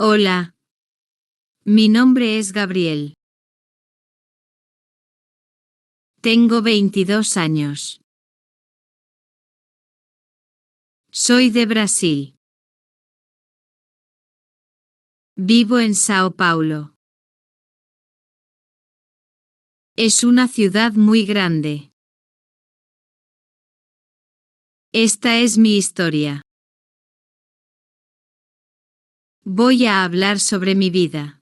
Hola, mi nombre es Gabriel. Tengo 22 años. Soy de Brasil. Vivo en Sao Paulo. Es una ciudad muy grande. Esta es mi historia. Voy a hablar sobre mi vida.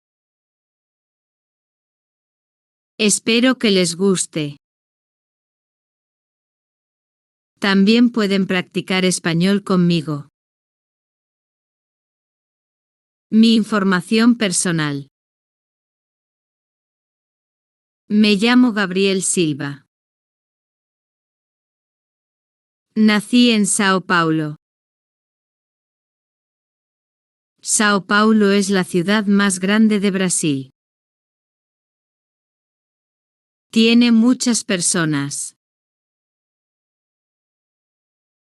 Espero que les guste. También pueden practicar español conmigo. Mi información personal. Me llamo Gabriel Silva. Nací en Sao Paulo. Sao Paulo es la ciudad más grande de Brasil. Tiene muchas personas.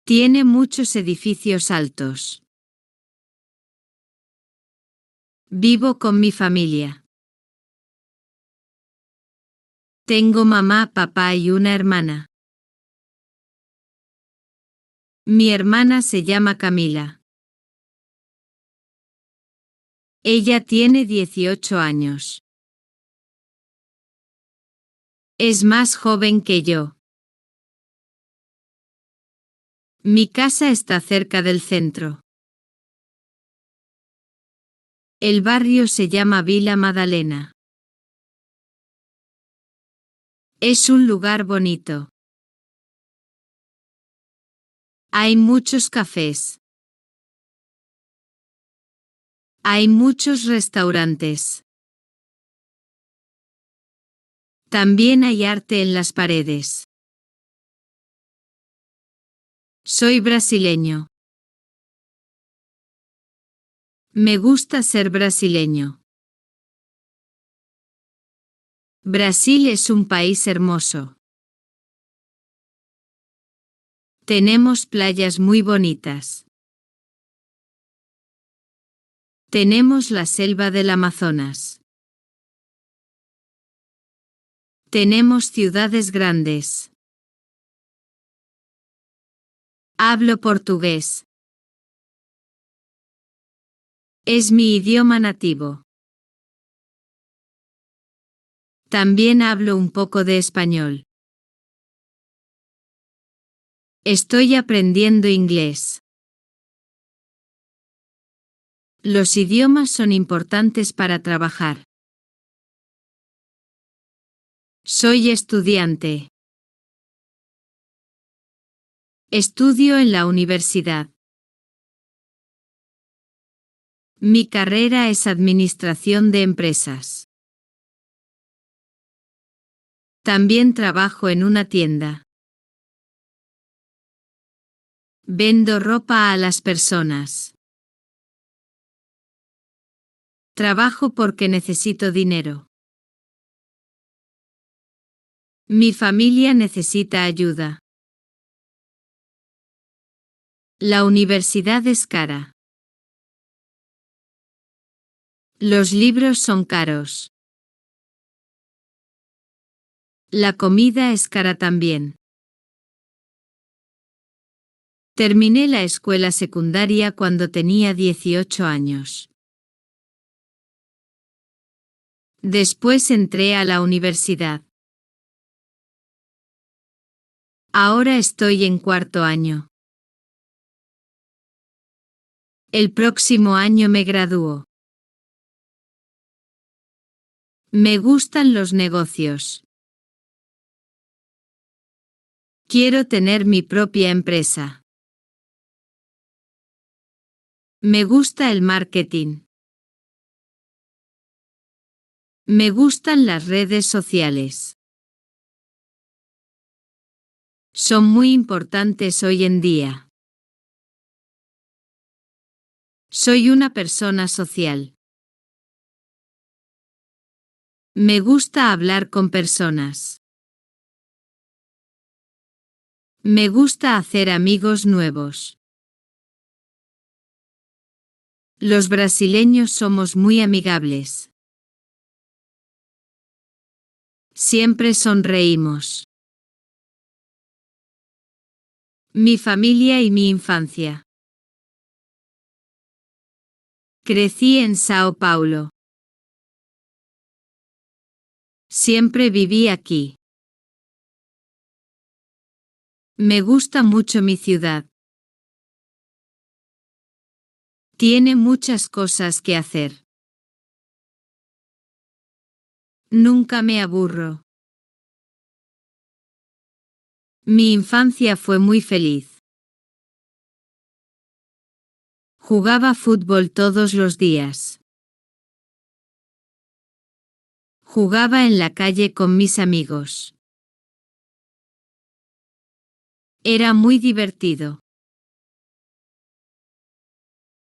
Tiene muchos edificios altos. Vivo con mi familia. Tengo mamá, papá y una hermana. Mi hermana se llama Camila. Ella tiene 18 años. Es más joven que yo. Mi casa está cerca del centro. El barrio se llama Vila Madalena. Es un lugar bonito. Hay muchos cafés. Hay muchos restaurantes. También hay arte en las paredes. Soy brasileño. Me gusta ser brasileño. Brasil es un país hermoso. Tenemos playas muy bonitas. Tenemos la selva del Amazonas. Tenemos ciudades grandes. Hablo portugués. Es mi idioma nativo. También hablo un poco de español. Estoy aprendiendo inglés. Los idiomas son importantes para trabajar. Soy estudiante. Estudio en la universidad. Mi carrera es administración de empresas. También trabajo en una tienda. Vendo ropa a las personas. Trabajo porque necesito dinero. Mi familia necesita ayuda. La universidad es cara. Los libros son caros. La comida es cara también. Terminé la escuela secundaria cuando tenía 18 años. Después entré a la universidad. Ahora estoy en cuarto año. El próximo año me gradúo. Me gustan los negocios. Quiero tener mi propia empresa. Me gusta el marketing. Me gustan las redes sociales. Son muy importantes hoy en día. Soy una persona social. Me gusta hablar con personas. Me gusta hacer amigos nuevos. Los brasileños somos muy amigables. Siempre sonreímos. Mi familia y mi infancia. Crecí en Sao Paulo. Siempre viví aquí. Me gusta mucho mi ciudad. Tiene muchas cosas que hacer. Nunca me aburro. Mi infancia fue muy feliz. Jugaba fútbol todos los días. Jugaba en la calle con mis amigos. Era muy divertido.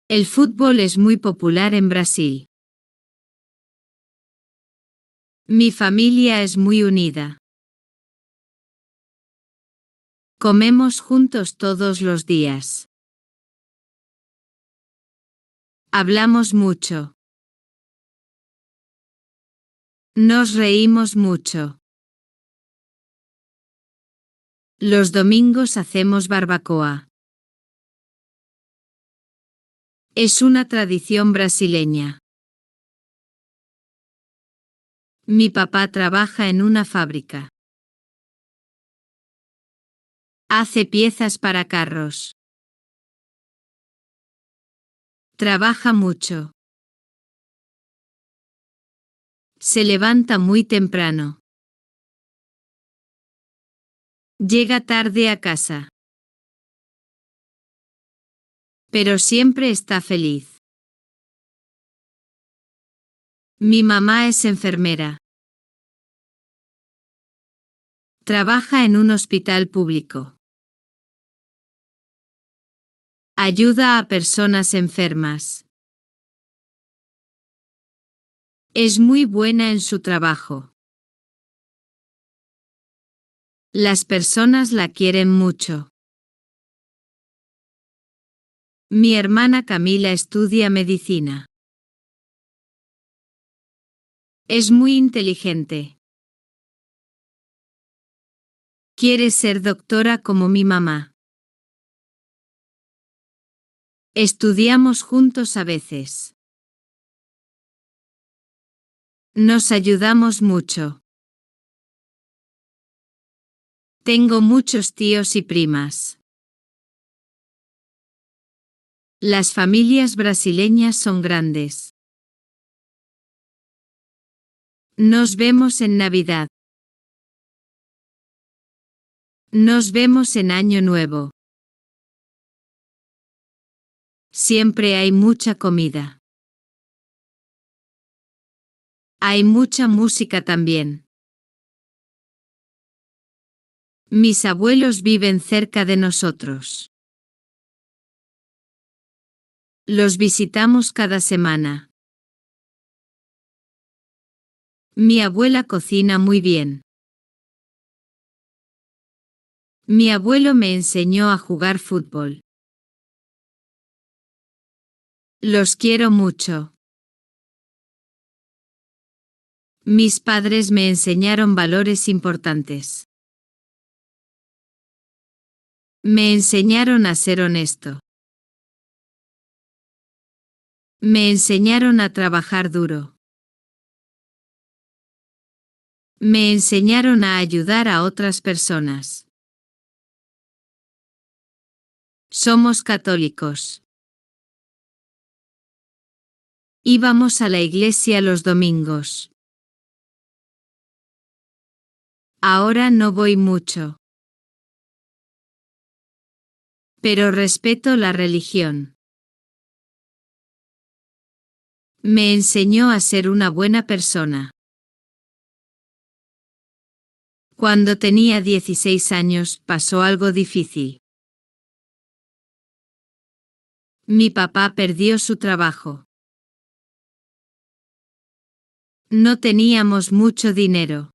El fútbol es muy popular en Brasil. Mi familia es muy unida. Comemos juntos todos los días. Hablamos mucho. Nos reímos mucho. Los domingos hacemos barbacoa. Es una tradición brasileña. Mi papá trabaja en una fábrica. Hace piezas para carros. Trabaja mucho. Se levanta muy temprano. Llega tarde a casa. Pero siempre está feliz. Mi mamá es enfermera. Trabaja en un hospital público. Ayuda a personas enfermas. Es muy buena en su trabajo. Las personas la quieren mucho. Mi hermana Camila estudia medicina. Es muy inteligente. Quiere ser doctora como mi mamá. Estudiamos juntos a veces. Nos ayudamos mucho. Tengo muchos tíos y primas. Las familias brasileñas son grandes. Nos vemos en Navidad. Nos vemos en Año Nuevo. Siempre hay mucha comida. Hay mucha música también. Mis abuelos viven cerca de nosotros. Los visitamos cada semana. Mi abuela cocina muy bien. Mi abuelo me enseñó a jugar fútbol. Los quiero mucho. Mis padres me enseñaron valores importantes. Me enseñaron a ser honesto. Me enseñaron a trabajar duro. Me enseñaron a ayudar a otras personas. Somos católicos. Íbamos a la iglesia los domingos. Ahora no voy mucho. Pero respeto la religión. Me enseñó a ser una buena persona. Cuando tenía 16 años, pasó algo difícil. Mi papá perdió su trabajo. No teníamos mucho dinero.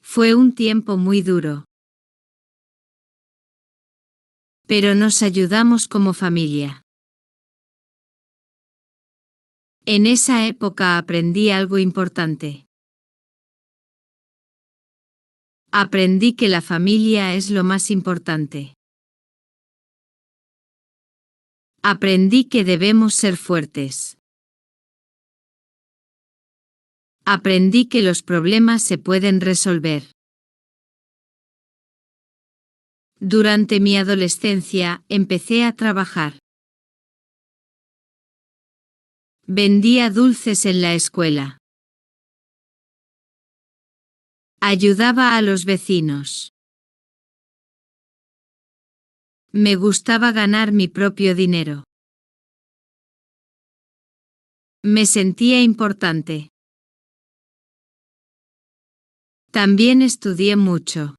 Fue un tiempo muy duro. Pero nos ayudamos como familia. En esa época aprendí algo importante. Aprendí que la familia es lo más importante. Aprendí que debemos ser fuertes. Aprendí que los problemas se pueden resolver. Durante mi adolescencia, empecé a trabajar. Vendía dulces en la escuela. Ayudaba a los vecinos. Me gustaba ganar mi propio dinero. Me sentía importante. También estudié mucho.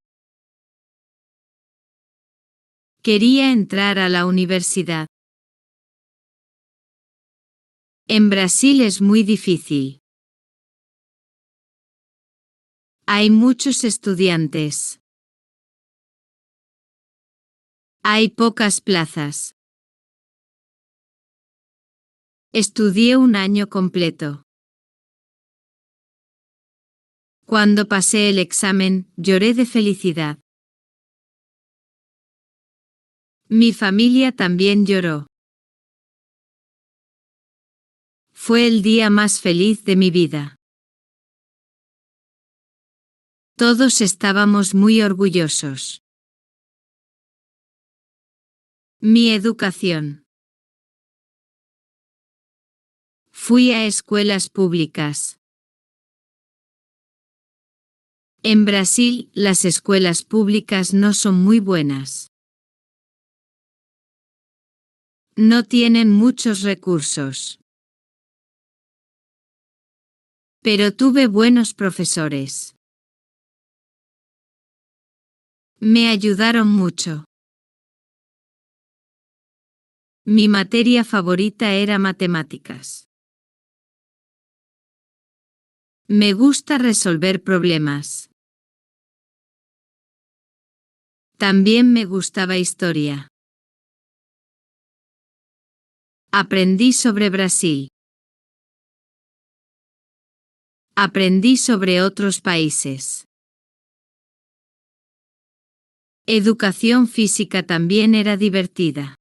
Quería entrar a la universidad. En Brasil es muy difícil. Hay muchos estudiantes. Hay pocas plazas. Estudié un año completo. Cuando pasé el examen, lloré de felicidad. Mi familia también lloró. Fue el día más feliz de mi vida. Todos estábamos muy orgullosos. Mi educación. Fui a escuelas públicas. En Brasil, las escuelas públicas no son muy buenas. No tienen muchos recursos. Pero tuve buenos profesores. Me ayudaron mucho. Mi materia favorita era matemáticas. Me gusta resolver problemas. También me gustaba historia. Aprendí sobre Brasil. Aprendí sobre otros países. Educación física también era divertida.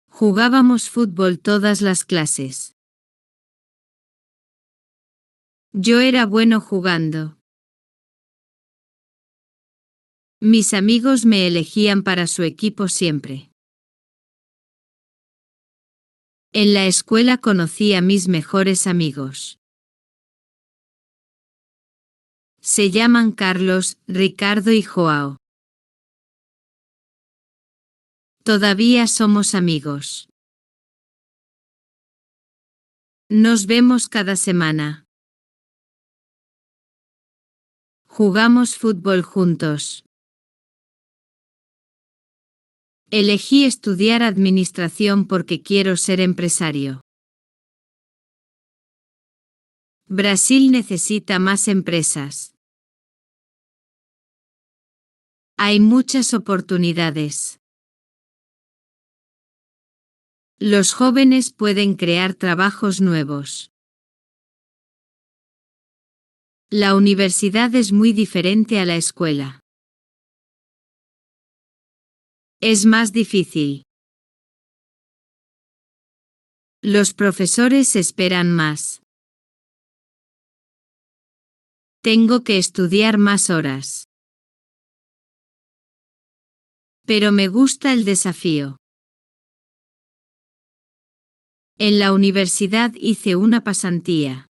Jugábamos fútbol todas las clases. Yo era bueno jugando. Mis amigos me elegían para su equipo siempre. En la escuela conocí a mis mejores amigos. Se llaman Carlos, Ricardo y Joao. Todavía somos amigos. Nos vemos cada semana. Jugamos fútbol juntos. Elegí estudiar administración porque quiero ser empresario. Brasil necesita más empresas. Hay muchas oportunidades. Los jóvenes pueden crear trabajos nuevos. La universidad es muy diferente a la escuela. Es más difícil. Los profesores esperan más. Tengo que estudiar más horas. Pero me gusta el desafío. En la universidad hice una pasantía.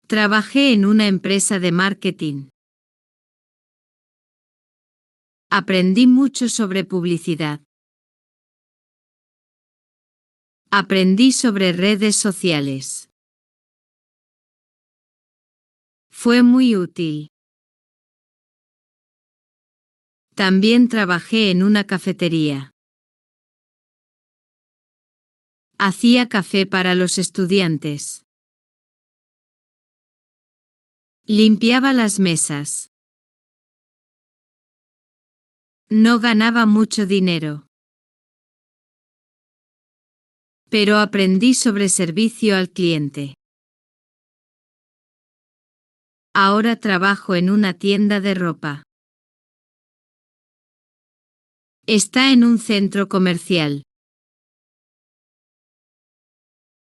Trabajé en una empresa de marketing. Aprendí mucho sobre publicidad. Aprendí sobre redes sociales. Fue muy útil. También trabajé en una cafetería. Hacía café para los estudiantes. Limpiaba las mesas. No ganaba mucho dinero. Pero aprendí sobre servicio al cliente. Ahora trabajo en una tienda de ropa. Está en un centro comercial.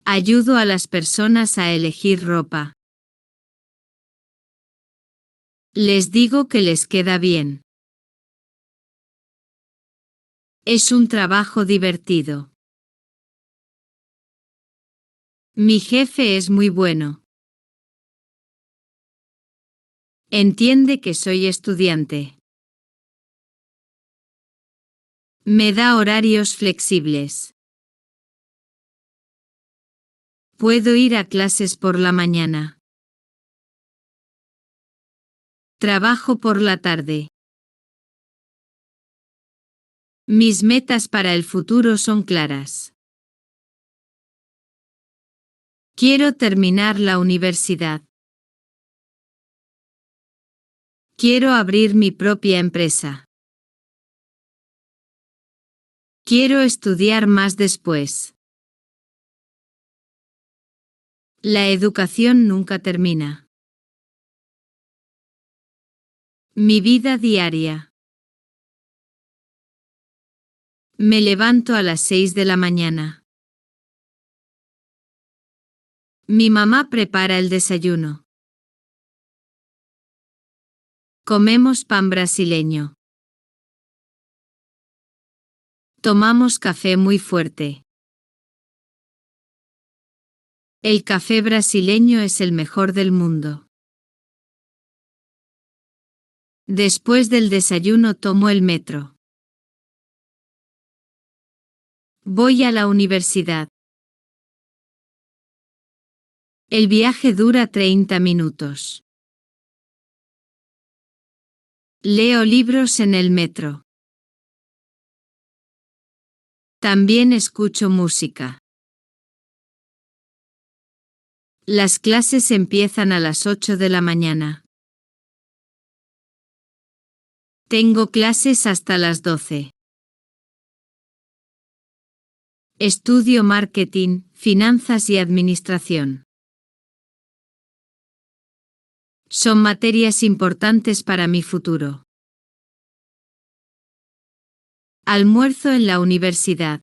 Ayudo a las personas a elegir ropa. Les digo que les queda bien. Es un trabajo divertido. Mi jefe es muy bueno. Entiende que soy estudiante. Me da horarios flexibles. Puedo ir a clases por la mañana. Trabajo por la tarde. Mis metas para el futuro son claras. Quiero terminar la universidad. Quiero abrir mi propia empresa. Quiero estudiar más después. La educación nunca termina. Mi vida diaria. Me levanto a las 6 de la mañana. Mi mamá prepara el desayuno. Comemos pan brasileño. Tomamos café muy fuerte. El café brasileño es el mejor del mundo. Después del desayuno tomo el metro. Voy a la universidad. El viaje dura 30 minutos. Leo libros en el metro. También escucho música. Las clases empiezan a las 8 de la mañana. Tengo clases hasta las 12. Estudio marketing, finanzas y administración. Son materias importantes para mi futuro. Almuerzo en la universidad.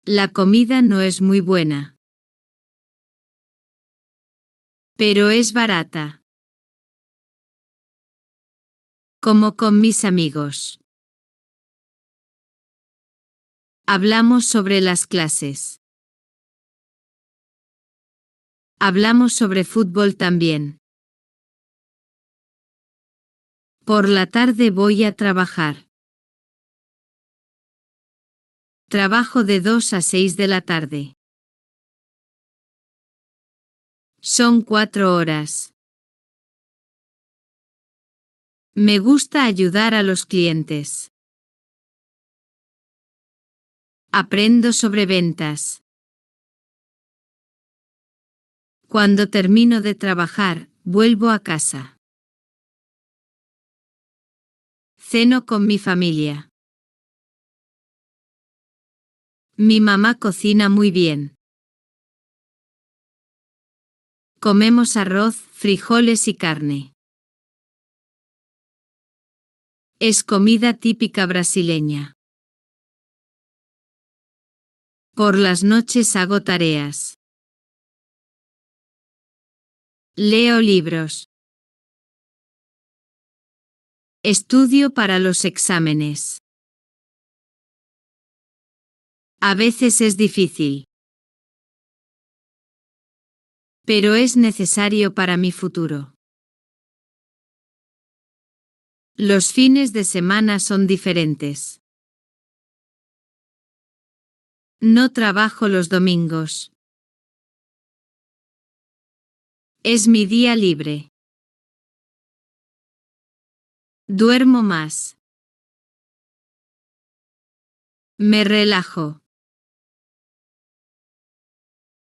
La comida no es muy buena. Pero es barata. Como con mis amigos. Hablamos sobre las clases. Hablamos sobre fútbol también. Por la tarde voy a trabajar. Trabajo de 2 a 6 de la tarde. Son 4 horas. Me gusta ayudar a los clientes. Aprendo sobre ventas. Cuando termino de trabajar, vuelvo a casa. Ceno con mi familia. Mi mamá cocina muy bien. Comemos arroz, frijoles y carne. Es comida típica brasileña. Por las noches hago tareas. Leo libros. Estudio para los exámenes. A veces es difícil. Pero es necesario para mi futuro. Los fines de semana son diferentes. No trabajo los domingos. Es mi día libre. Duermo más. Me relajo.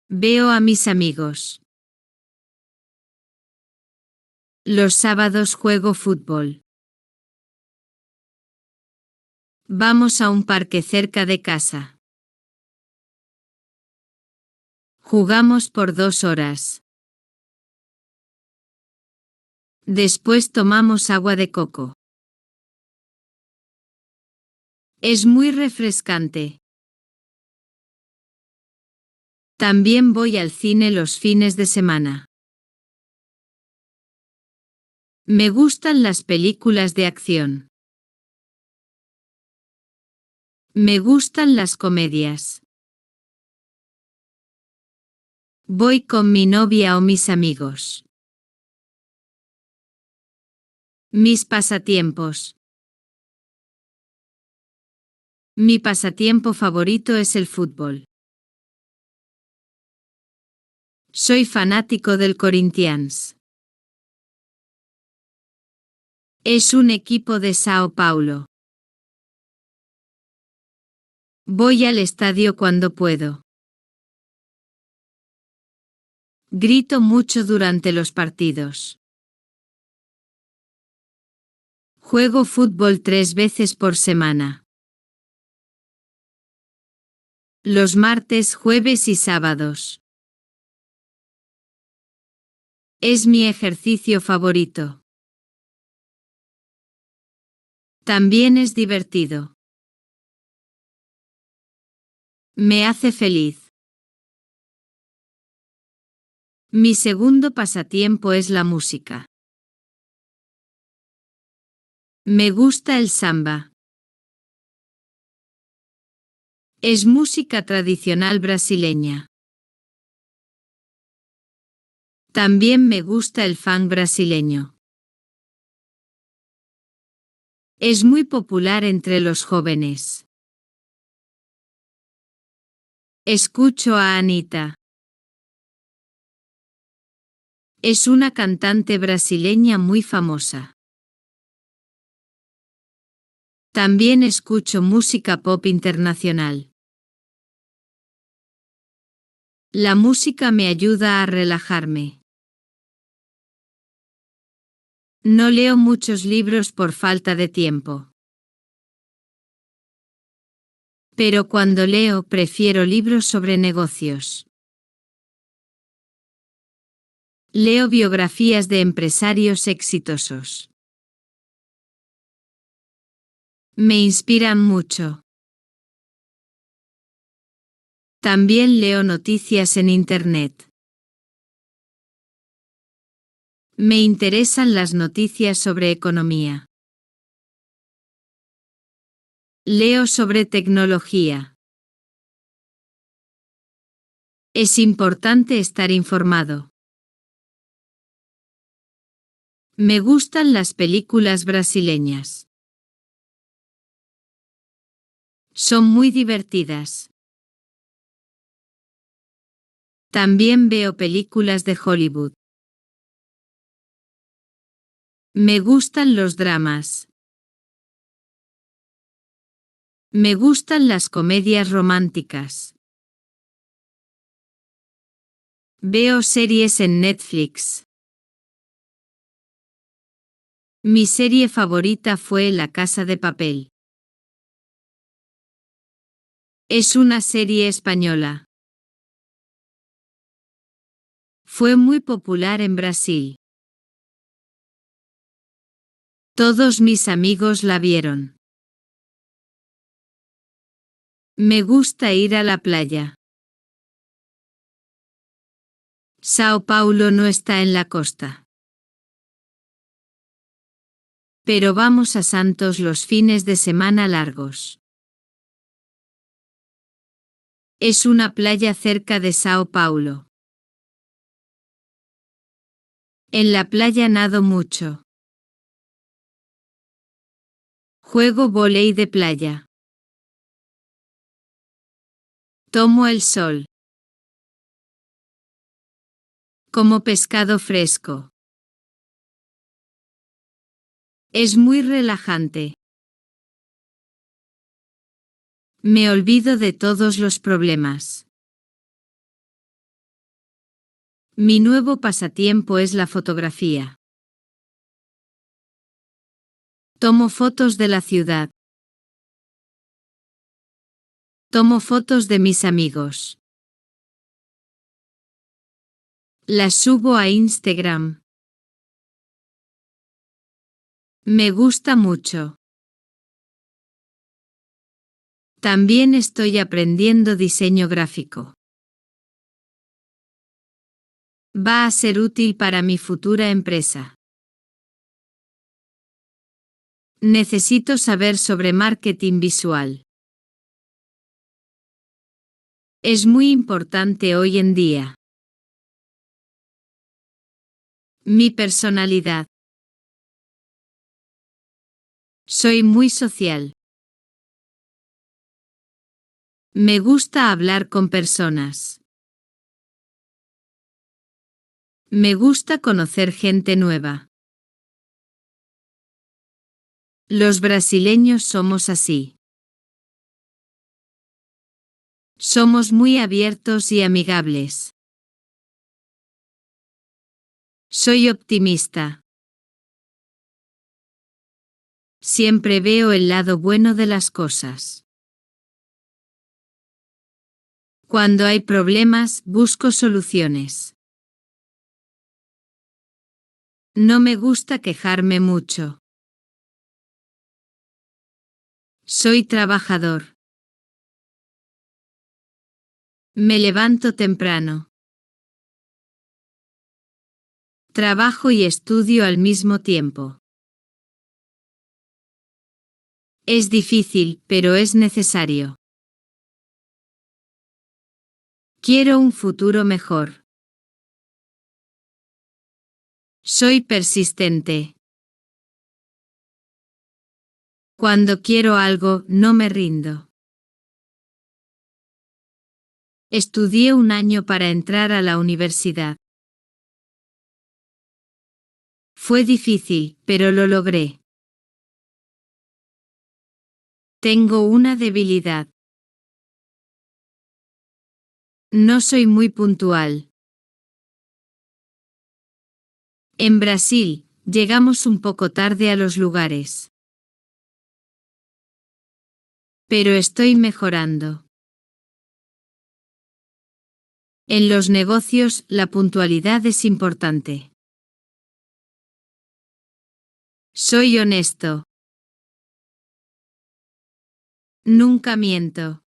Veo a mis amigos. Los sábados juego fútbol. Vamos a un parque cerca de casa. Jugamos por 2 horas. Después tomamos agua de coco. Es muy refrescante. También voy al cine los fines de semana. Me gustan las películas de acción. Me gustan las comedias. Voy con mi novia o mis amigos. Mis pasatiempos. Mi pasatiempo favorito es el fútbol. Soy fanático del Corinthians. Es un equipo de Sao Paulo. Voy al estadio cuando puedo. Grito mucho durante los partidos. Juego fútbol 3 veces por semana. Los martes, jueves y sábados. Es mi ejercicio favorito. También es divertido. Me hace feliz. Mi segundo pasatiempo es la música. Me gusta el samba. Es música tradicional brasileña. También me gusta el funk brasileño. Es muy popular entre los jóvenes. Escucho a Anitta. Es una cantante brasileña muy famosa. También escucho música pop internacional. La música me ayuda a relajarme. No leo muchos libros por falta de tiempo. Pero cuando leo, prefiero libros sobre negocios. Leo biografías de empresarios exitosos. Me inspiran mucho. También leo noticias en Internet. Me interesan las noticias sobre economía. Leo sobre tecnología. Es importante estar informado. Me gustan las películas brasileñas. Son muy divertidas. También veo películas de Hollywood. Me gustan los dramas. Me gustan las comedias románticas. Veo series en Netflix. Mi serie favorita fue La Casa de Papel. Es una serie española. Fue muy popular en Brasil. Todos mis amigos la vieron. Me gusta ir a la playa. Sao Paulo no está en la costa. Pero vamos a Santos los fines de semana largos. Es una playa cerca de Sao Paulo. En la playa nado mucho. Juego vóley de playa. Tomo el sol. Como pescado fresco. Es muy relajante. Me olvido de todos los problemas. Mi nuevo pasatiempo es la fotografía. Tomo fotos de la ciudad. Tomo fotos de mis amigos. Las subo a Instagram. Me gusta mucho. También estoy aprendiendo diseño gráfico. Va a ser útil para mi futura empresa. Necesito saber sobre marketing visual. Es muy importante hoy en día. Mi personalidad. Soy muy social. Me gusta hablar con personas. Me gusta conocer gente nueva. Los brasileños somos así. Somos muy abiertos y amigables. Soy optimista. Siempre veo el lado bueno de las cosas. Cuando hay problemas, busco soluciones. No me gusta quejarme mucho. Soy trabajador. Me levanto temprano. Trabajo y estudio al mismo tiempo. Es difícil, pero es necesario. Quiero un futuro mejor. Soy persistente. Cuando quiero algo, no me rindo. Estudié un año para entrar a la universidad. Fue difícil, pero lo logré. Tengo una debilidad. No soy muy puntual. En Brasil, llegamos un poco tarde a los lugares. Pero estoy mejorando. En los negocios, la puntualidad es importante. Soy honesto. Nunca miento.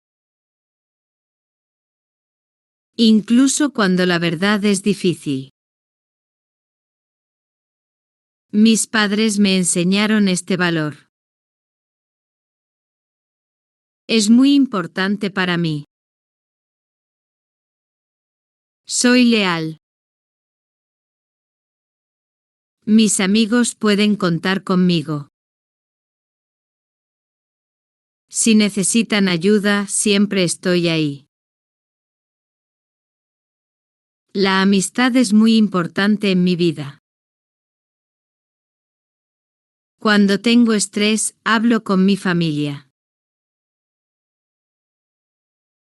Incluso cuando la verdad es difícil. Mis padres me enseñaron este valor. Es muy importante para mí. Soy leal. Mis amigos pueden contar conmigo. Si necesitan ayuda, siempre estoy ahí. La amistad es muy importante en mi vida. Cuando tengo estrés, hablo con mi familia.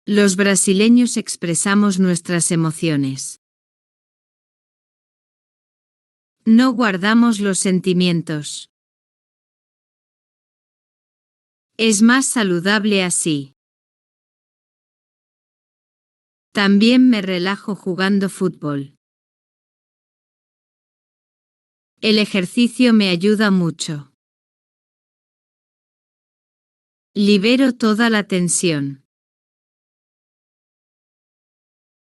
Los brasileños expresamos nuestras emociones. No guardamos los sentimientos. Es más saludable así. También me relajo jugando fútbol. El ejercicio me ayuda mucho. Libero toda la tensión.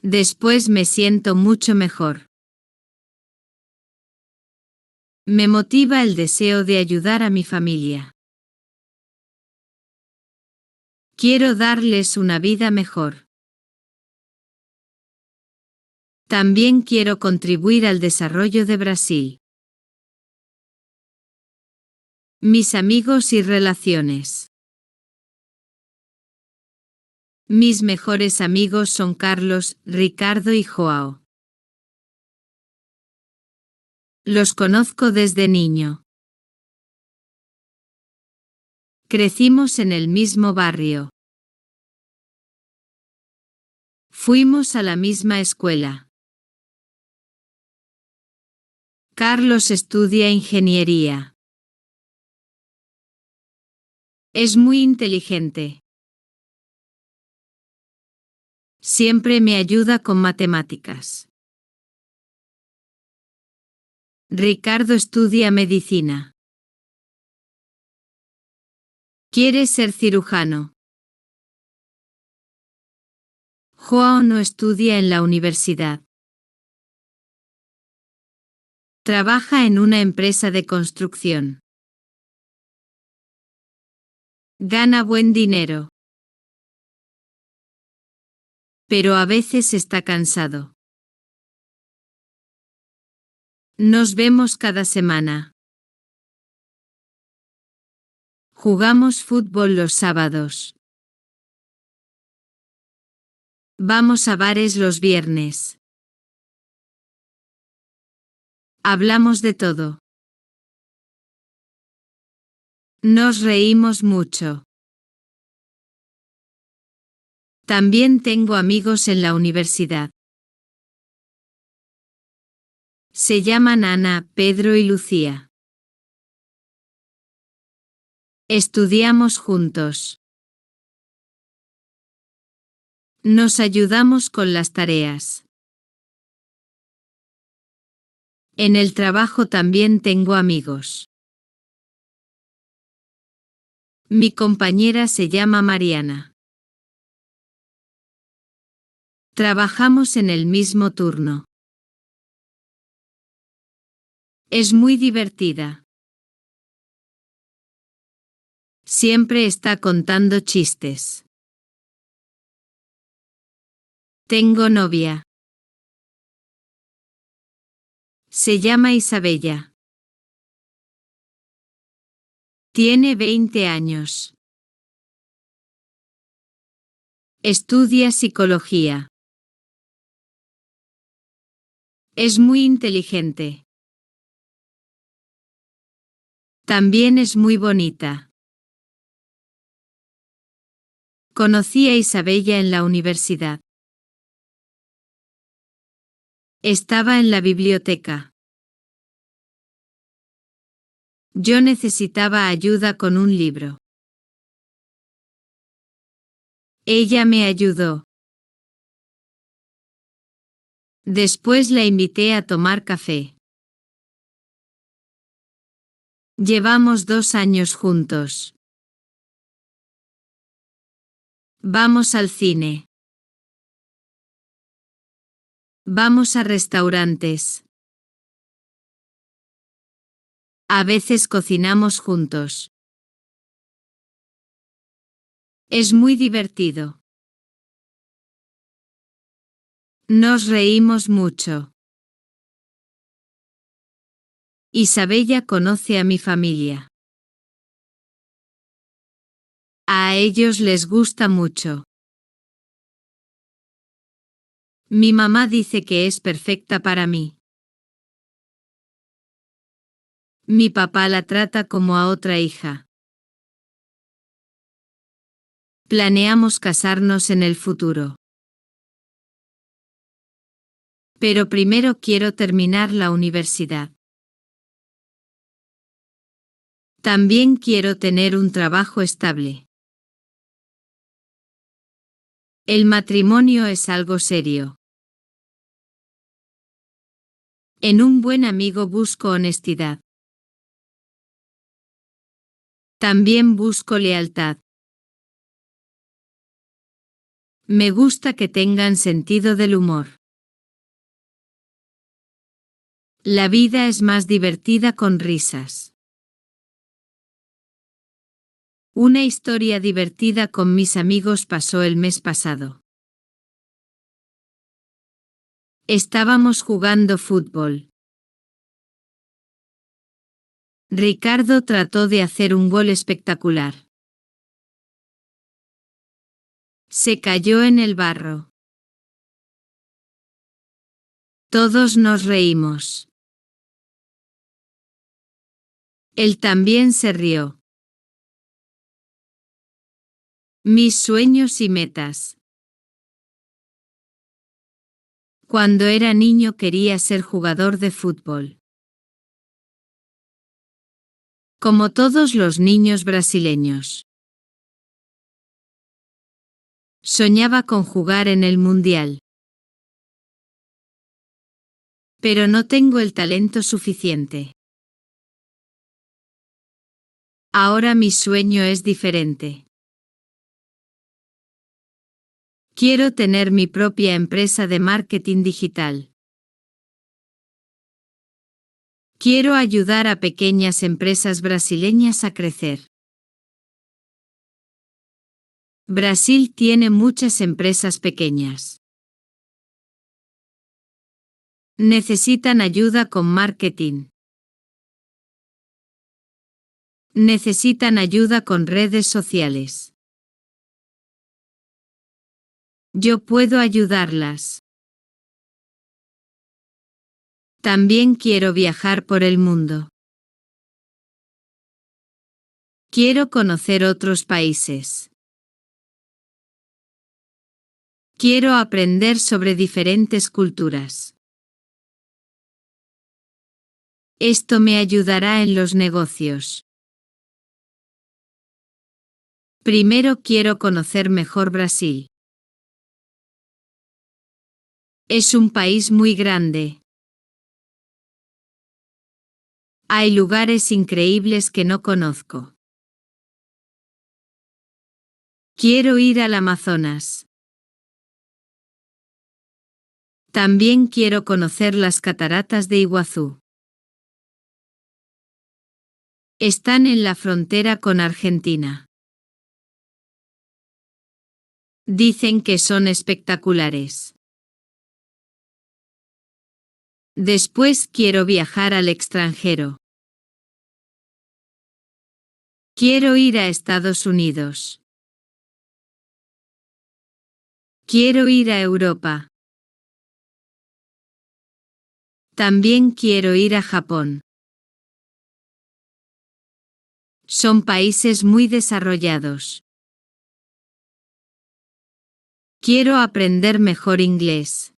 Después me siento mucho mejor. Me motiva el deseo de ayudar a mi familia. Quiero darles una vida mejor. También quiero contribuir al desarrollo de Brasil. Mis amigos y relaciones. Mis mejores amigos son Carlos, Ricardo y Joao. Los conozco desde niño. Crecimos en el mismo barrio. Fuimos a la misma escuela. Carlos estudia ingeniería. Es muy inteligente. Siempre me ayuda con matemáticas. Ricardo estudia medicina. Quiere ser cirujano. Joao no estudia en la universidad. Trabaja en una empresa de construcción. Gana buen dinero. Pero a veces está cansado. Nos vemos cada semana. Jugamos fútbol los sábados. Vamos a bares los viernes. Hablamos de todo. Nos reímos mucho. También tengo amigos en la universidad. Se llaman Ana, Pedro y Lucía. Estudiamos juntos. Nos ayudamos con las tareas. En el trabajo también tengo amigos. Mi compañera se llama Mariana. Trabajamos en el mismo turno. Es muy divertida. Siempre está contando chistes. Tengo novia. Se llama Isabella. Tiene 20 años. Estudia psicología. Es muy inteligente. También es muy bonita. Conocí a Isabella en la universidad. Estaba en la biblioteca. Yo necesitaba ayuda con un libro. Ella me ayudó. Después la invité a tomar café. Llevamos 2 años juntos. Vamos al cine. Vamos a restaurantes. A veces cocinamos juntos. Es muy divertido. Nos reímos mucho. Isabella conoce a mi familia. A ellos les gusta mucho. Mi mamá dice que es perfecta para mí. Mi papá la trata como a otra hija. Planeamos casarnos en el futuro. Pero primero quiero terminar la universidad. También quiero tener un trabajo estable. El matrimonio es algo serio. En un buen amigo busco honestidad. También busco lealtad. Me gusta que tengan sentido del humor. La vida es más divertida con risas. Una historia divertida con mis amigos pasó el mes pasado. Estábamos jugando fútbol. Ricardo trató de hacer un gol espectacular. Se cayó en el barro. Todos nos reímos. Él también se rió. Mis sueños y metas. Cuando era niño quería ser jugador de fútbol. Como todos los niños brasileños. Soñaba con jugar en el Mundial. Pero no tengo el talento suficiente. Ahora mi sueño es diferente. Quiero tener mi propia empresa de marketing digital. Quiero ayudar a pequeñas empresas brasileñas a crecer. Brasil tiene muchas empresas pequeñas. Necesitan ayuda con marketing. Necesitan ayuda con redes sociales. Yo puedo ayudarlas. También quiero viajar por el mundo. Quiero conocer otros países. Quiero aprender sobre diferentes culturas. Esto me ayudará en los negocios. Primero quiero conocer mejor Brasil. Es un país muy grande. Hay lugares increíbles que no conozco. Quiero ir al Amazonas. También quiero conocer las cataratas de Iguazú. Están en la frontera con Argentina. Dicen que son espectaculares. Después quiero viajar al extranjero. Quiero ir a Estados Unidos. Quiero ir a Europa. También quiero ir a Japón. Son países muy desarrollados. Quiero aprender mejor inglés.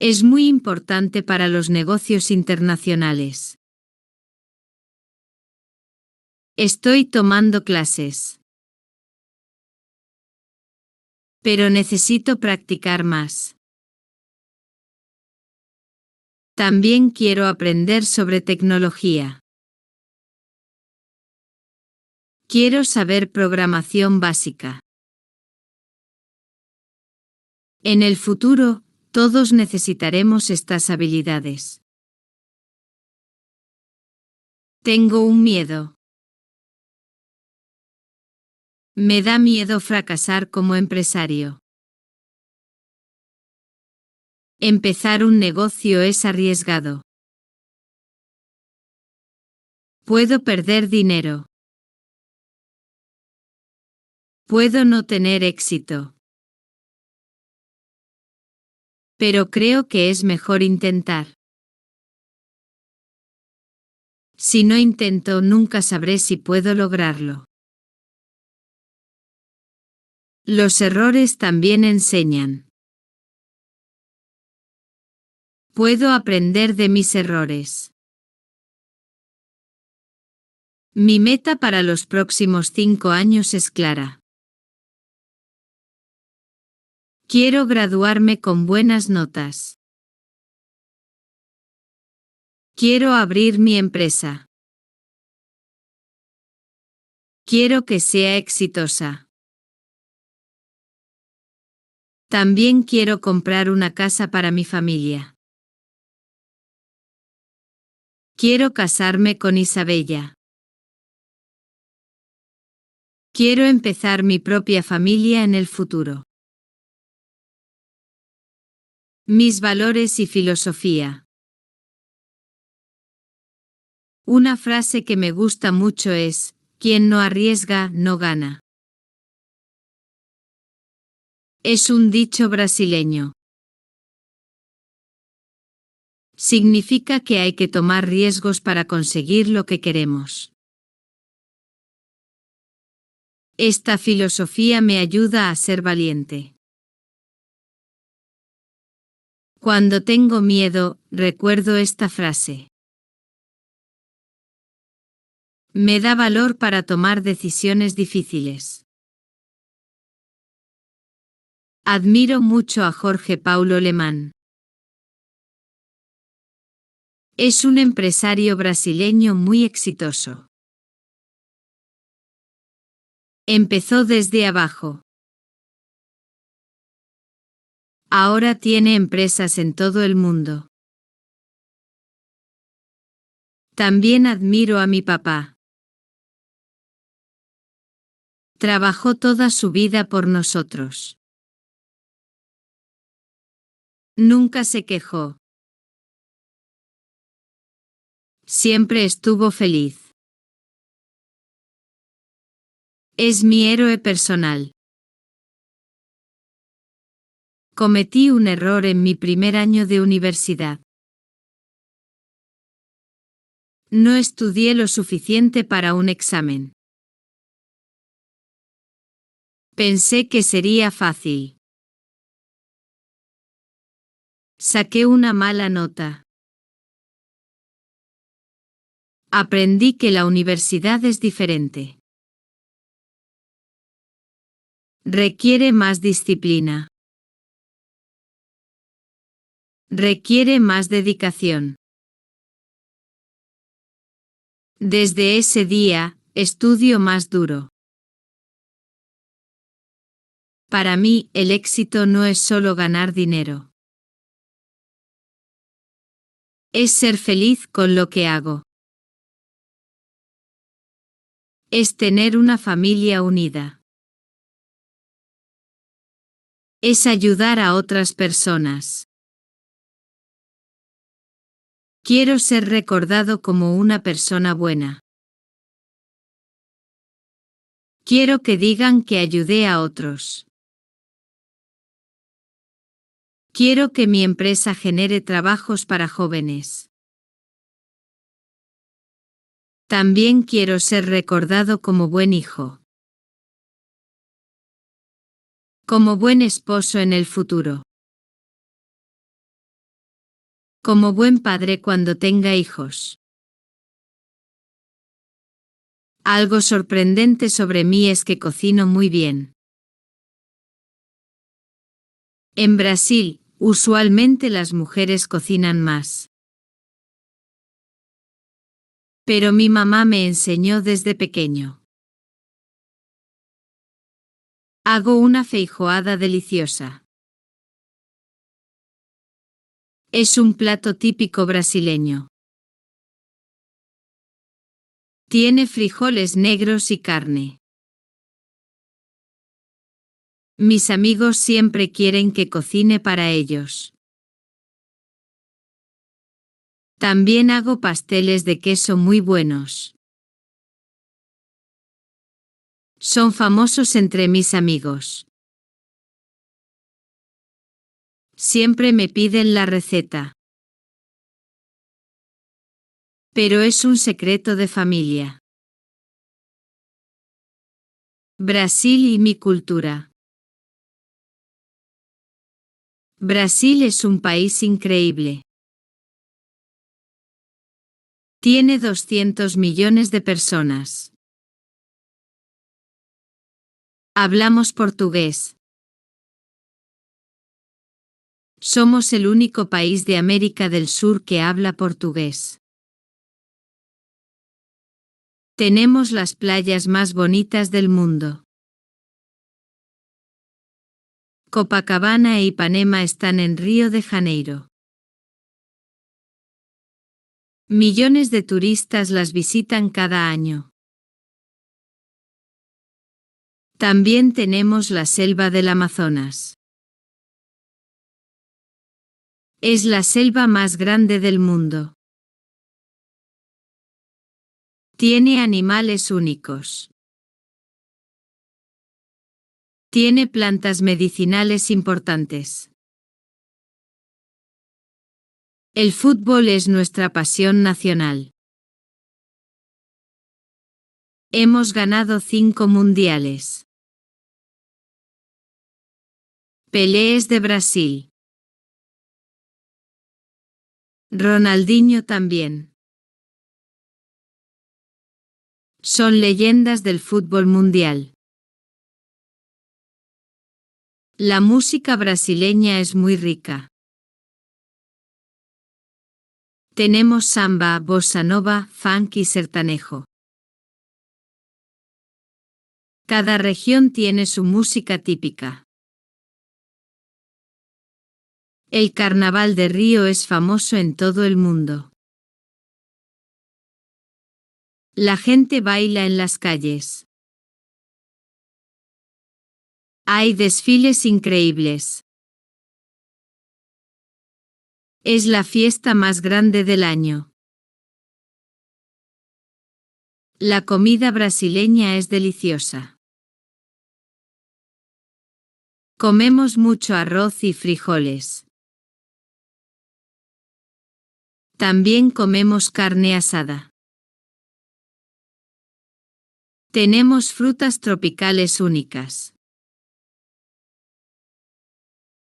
Es muy importante para los negocios internacionales. Estoy tomando clases. Pero necesito practicar más. También quiero aprender sobre tecnología. Quiero saber programación básica. En el futuro, todos necesitaremos estas habilidades. Tengo un miedo. Me da miedo fracasar como empresario. Empezar un negocio es arriesgado. Puedo perder dinero. Puedo no tener éxito. Pero creo que es mejor intentar. Si no intento, nunca sabré si puedo lograrlo. Los errores también enseñan. Puedo aprender de mis errores. Mi meta para los próximos 5 años es clara. Quiero graduarme con buenas notas. Quiero abrir mi empresa. Quiero que sea exitosa. También quiero comprar una casa para mi familia. Quiero casarme con Isabella. Quiero empezar mi propia familia en el futuro. Mis valores y filosofía. Una frase que me gusta mucho es: quien no arriesga, no gana. Es un dicho brasileño. Significa que hay que tomar riesgos para conseguir lo que queremos. Esta filosofía me ayuda a ser valiente. Cuando tengo miedo, recuerdo esta frase. Me da valor para tomar decisiones difíciles. Admiro mucho a Jorge Paulo Lemann. Es un empresario brasileño muy exitoso. Empezó desde abajo. Ahora tiene empresas en todo el mundo. También admiro a mi papá. Trabajó toda su vida por nosotros. Nunca se quejó. Siempre estuvo feliz. Es mi héroe personal. Cometí un error en mi primer año de universidad. No estudié lo suficiente para un examen. Pensé que sería fácil. Saqué una mala nota. Aprendí que la universidad es diferente. Requiere más disciplina. Requiere más dedicación. Desde ese día, estudio más duro. Para mí, el éxito no es solo ganar dinero. Es ser feliz con lo que hago. Es tener una familia unida. Es ayudar a otras personas. Quiero ser recordado como una persona buena. Quiero que digan que ayudé a otros. Quiero que mi empresa genere trabajos para jóvenes. También quiero ser recordado como buen hijo. Como buen esposo en el futuro. Como buen padre cuando tenga hijos. Algo sorprendente sobre mí es que cocino muy bien. En Brasil, usualmente las mujeres cocinan más. Pero mi mamá me enseñó desde pequeño. Hago una feijoada deliciosa. Es un plato típico brasileño. Tiene frijoles negros y carne. Mis amigos siempre quieren que cocine para ellos. También hago pasteles de queso muy buenos. Son famosos entre mis amigos. Siempre me piden la receta. Pero es un secreto de familia. Brasil y mi cultura. Brasil es un país increíble. Tiene 200 millones de personas. Hablamos portugués. Somos el único país de América del Sur que habla portugués. Tenemos las playas más bonitas del mundo. Copacabana e Ipanema están en Río de Janeiro. Millones de turistas las visitan cada año. También tenemos la selva del Amazonas. Es la selva más grande del mundo. Tiene animales únicos. Tiene plantas medicinales importantes. El fútbol es nuestra pasión nacional. Hemos ganado 5 mundiales. Pelé es de Brasil. Ronaldinho también. Son leyendas del fútbol mundial. La música brasileña es muy rica. Tenemos samba, bossa nova, funk y sertanejo. Cada región tiene su música típica. El Carnaval de Río es famoso en todo el mundo. La gente baila en las calles. Hay desfiles increíbles. Es la fiesta más grande del año. La comida brasileña es deliciosa. Comemos mucho arroz y frijoles. También comemos carne asada. Tenemos frutas tropicales únicas.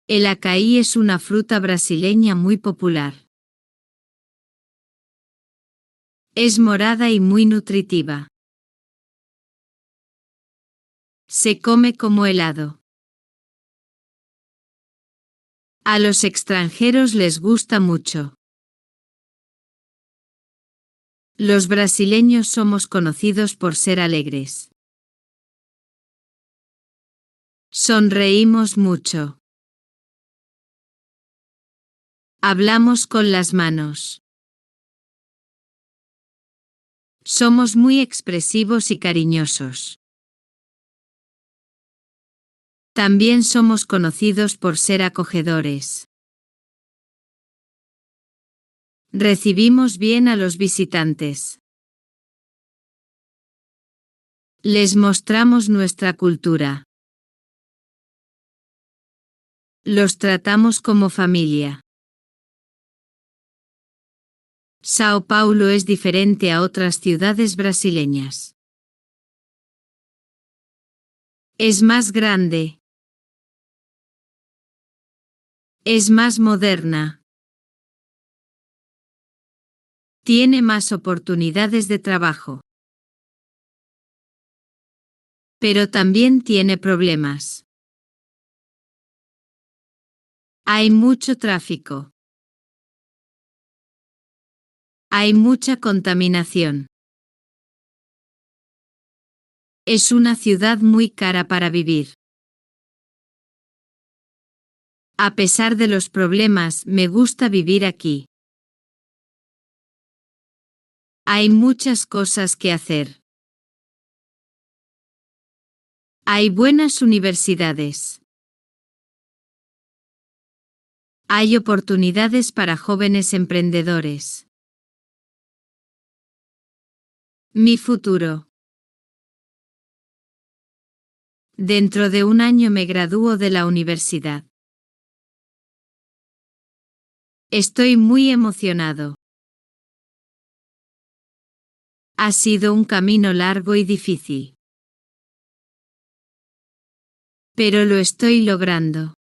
El acaí es una fruta brasileña muy popular. Es morada y muy nutritiva. Se come como helado. A los extranjeros les gusta mucho. Los brasileños somos conocidos por ser alegres. Sonreímos mucho. Hablamos con las manos. Somos muy expresivos y cariñosos. También somos conocidos por ser acogedores. Recibimos bien a los visitantes. Les mostramos nuestra cultura. Los tratamos como familia. Sao Paulo es diferente a otras ciudades brasileñas. Es más grande. Es más moderna. Tiene más oportunidades de trabajo. Pero también tiene problemas. Hay mucho tráfico. Hay mucha contaminación. Es una ciudad muy cara para vivir. A pesar de los problemas, me gusta vivir aquí. Hay muchas cosas que hacer. Hay buenas universidades. Hay oportunidades para jóvenes emprendedores. Mi futuro. Dentro de un año me gradúo de la universidad. Estoy muy emocionado. Ha sido un camino largo y difícil. Pero lo estoy logrando.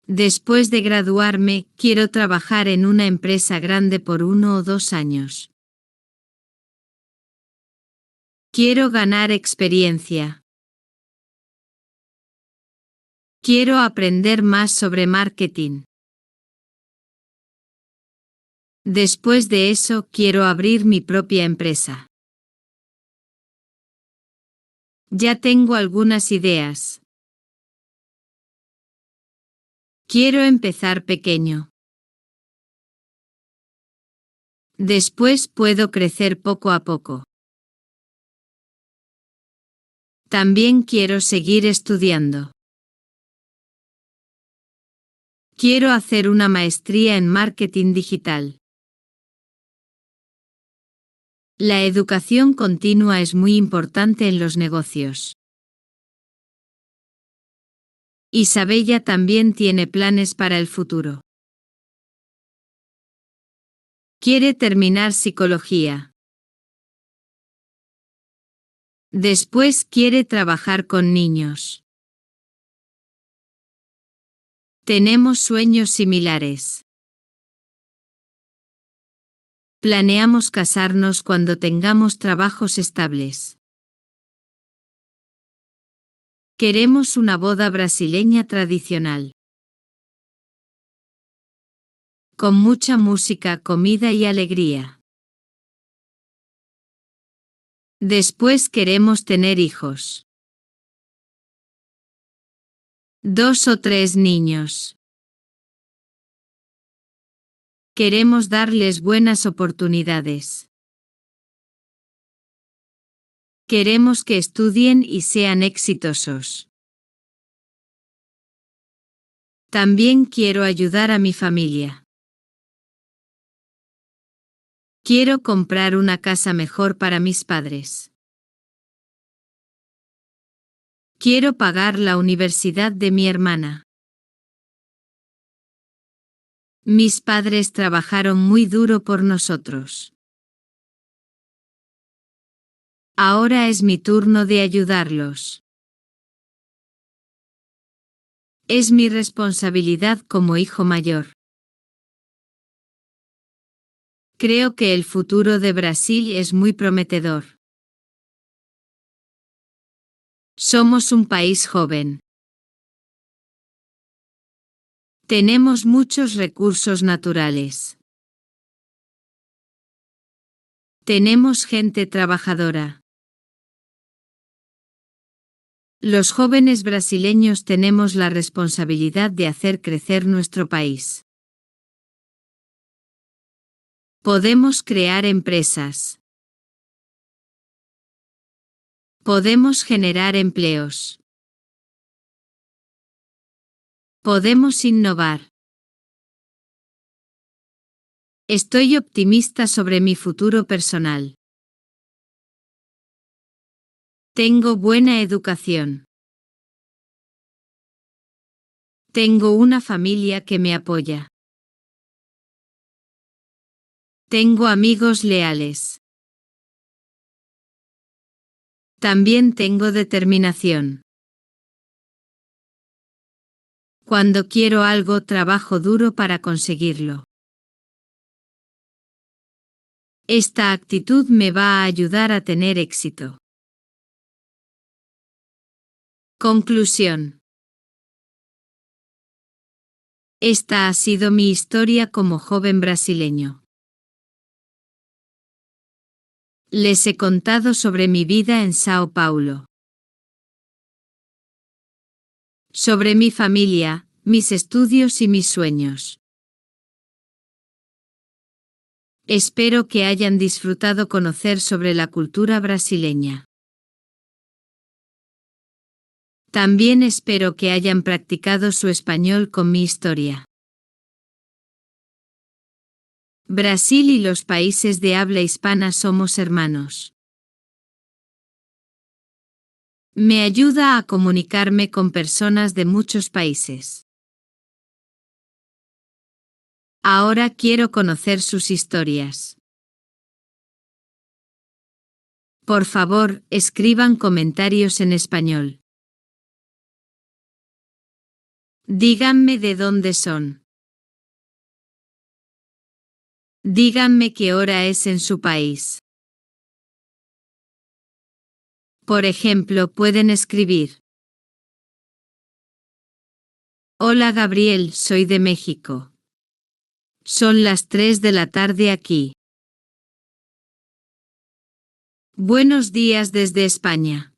Después de graduarme, quiero trabajar en una empresa grande por 1 o 2 años. Quiero ganar experiencia. Quiero aprender más sobre marketing. Después de eso, quiero abrir mi propia empresa. Ya tengo algunas ideas. Quiero empezar pequeño. Después puedo crecer poco a poco. También quiero seguir estudiando. Quiero hacer una maestría en marketing digital. La educación continua es muy importante en los negocios. Isabella también tiene planes para el futuro. Quiere terminar psicología. Después quiere trabajar con niños. Tenemos sueños similares. Planeamos casarnos cuando tengamos trabajos estables. Queremos una boda brasileña tradicional. Con mucha música, comida y alegría. Después queremos tener hijos. 2 o 3 niños. Queremos darles buenas oportunidades. Queremos que estudien y sean exitosos. También quiero ayudar a mi familia. Quiero comprar una casa mejor para mis padres. Quiero pagar la universidad de mi hermana. Mis padres trabajaron muy duro por nosotros. Ahora es mi turno de ayudarlos. Es mi responsabilidad como hijo mayor. Creo que el futuro de Brasil es muy prometedor. Somos un país joven. Tenemos muchos recursos naturales. Tenemos gente trabajadora. Los jóvenes brasileños tenemos la responsabilidad de hacer crecer nuestro país. Podemos crear empresas. Podemos generar empleos. Podemos innovar. Estoy optimista sobre mi futuro personal. Tengo buena educación. Tengo una familia que me apoya. Tengo amigos leales. También tengo determinación. Cuando quiero algo, trabajo duro para conseguirlo. Esta actitud me va a ayudar a tener éxito. Conclusión. Esta ha sido mi historia como joven brasileño. Les he contado sobre mi vida en Sao Paulo. Sobre mi familia, mis estudios y mis sueños. Espero que hayan disfrutado conocer sobre la cultura brasileña. También espero que hayan practicado su español con mi historia. Brasil y los países de habla hispana somos hermanos. Me ayuda a comunicarme con personas de muchos países. Ahora quiero conocer sus historias. Por favor, escriban comentarios en español. Díganme de dónde son. Díganme qué hora es en su país. Por ejemplo, pueden escribir: Hola Gabriel, soy de México. Son las 3 de la tarde aquí. Buenos días desde España.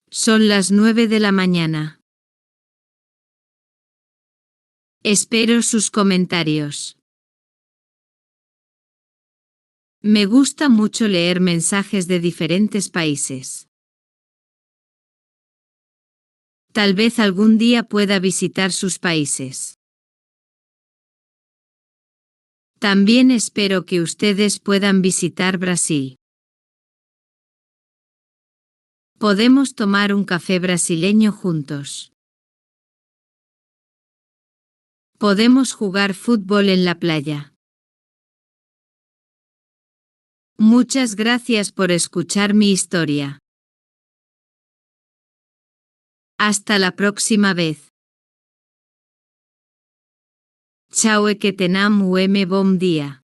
Son las 9 de la mañana. Espero sus comentarios. Me gusta mucho leer mensajes de diferentes países. Tal vez algún día pueda visitar sus países. También espero que ustedes puedan visitar Brasil. Podemos tomar un café brasileño juntos. Podemos jugar fútbol en la playa. Muchas gracias por escuchar mi historia. Hasta la próxima vez. Chao e que tenham um bom dia.